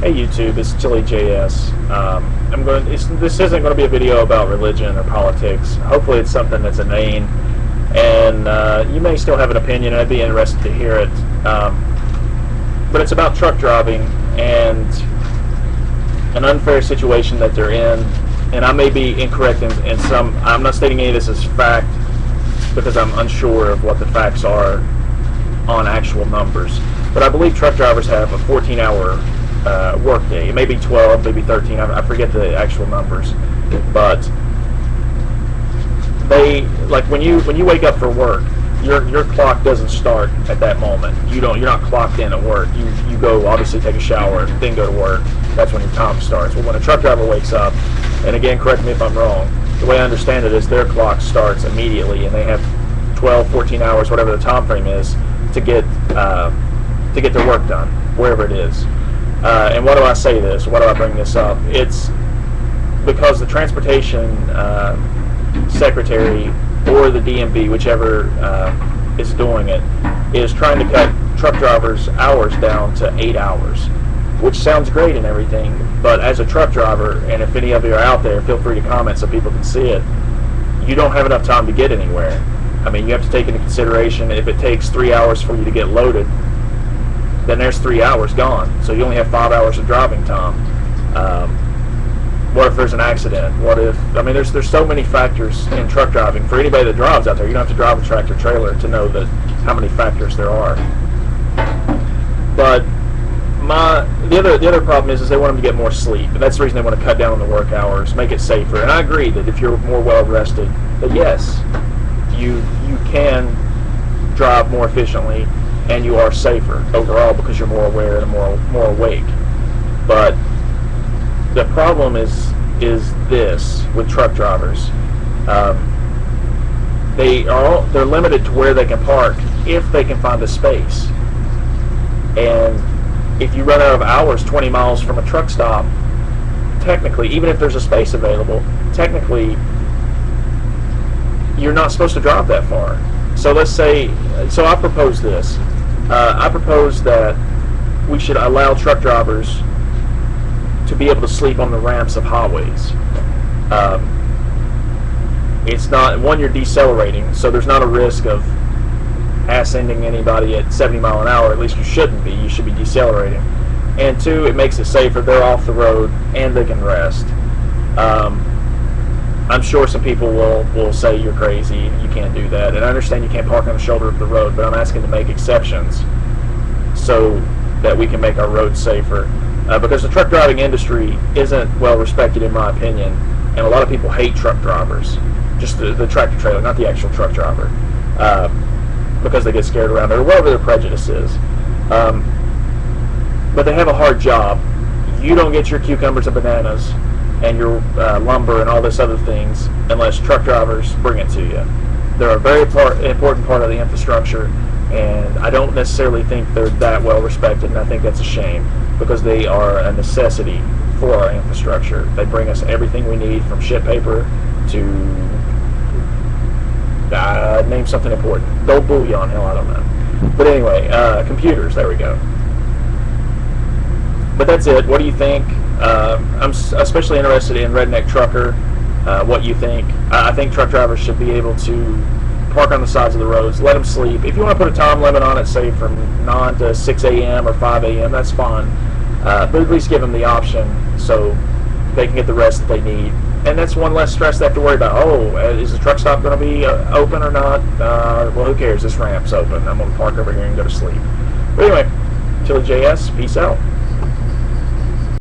Hey YouTube, it's Chili JS. This isn't going to be a video about religion or politics. Hopefully it's something that's inane, and you may still have an opinion, and I'd be interested to hear it. But it's about truck driving and an unfair situation that they're in, and I may be incorrect in some. I'm not stating any of this as fact because I'm unsure of what the facts are on actual numbers. But I believe truck drivers have a 14-hour work day. It may be 12, maybe 13. I forget the actual numbers. But they, like when you wake up for work, your clock doesn't start at that moment. You're not clocked in at work. You go obviously take a shower, then go to work. That's when your time starts. Well, when a truck driver wakes up, and again, correct me if I'm wrong, the way I understand it is their clock starts immediately, and they have 12, 14 hours, whatever the time frame is, to get their work done, wherever it is. And why do I say this? Why do I bring this up? It's because the transportation secretary or the DMV, whichever is doing it, is trying to cut truck drivers' hours down to 8 hours, which sounds great and everything, but as a truck driver, and if any of you are out there, feel free to comment so people can see it, you don't have enough time to get anywhere. I mean, you have to take into consideration if it takes 3 hours for you to get loaded, then there's 3 hours gone. So you only have 5 hours of driving time. What if there's an accident? What if, I mean, there's so many factors in truck driving. For anybody that drives out there, you don't have to drive a tractor trailer to know that how many factors there are. But the other problem is they want them to get more sleep. And that's the reason they want to cut down on the work hours, make it safer. And I agree that if you're more well rested, that yes, you can drive more efficiently and you are safer overall because you're more aware and more awake. But the problem is this with truck drivers. They're limited to where they can park if they can find a space. And if you run out of hours 20 miles from a truck stop, technically, even if there's a space available, technically you're not supposed to drive that far. So let's say, I propose this. I propose that we should allow truck drivers to be able to sleep on the ramps of highways. It's not, one, you're decelerating, so there's not a risk of ass-ending anybody at 70 miles an hour. At least you shouldn't be. You should be decelerating. And two, it makes it safer. They're off the road and they can rest. I'm sure some people will say you're crazy, you can't do that. And I understand you can't park on the shoulder of the road, but I'm asking to make exceptions so that we can make our roads safer. Because the truck driving industry isn't well respected in my opinion, and a lot of people hate truck drivers, just the tractor trailer, not the actual truck driver, because they get scared around it or whatever their prejudice is. But they have a hard job. You don't get your cucumbers and bananas and your lumber and all this other things unless truck drivers bring it to you. They're a very important part of the infrastructure, and I don't necessarily think they're that well respected, and I think that's a shame because they are a necessity for our infrastructure. They bring us everything we need, from ship paper to name something important. Gold bullion, hell, I don't know. But anyway, computers, there we go. But that's it. What do you think? I'm especially interested in Redneck Trucker, what you think. I think truck drivers should be able to park on the sides of the roads, let them sleep. If you want to put a time limit on it, say from 9 to 6 a.m. or 5 a.m., that's fine. But at least give them the option so they can get the rest that they need. And that's one less stress they have to worry about. Oh, is the truck stop going to be open or not? Well, who cares? This ramp's open. I'm going to park over here and go to sleep. But anyway, Chili JS, peace out.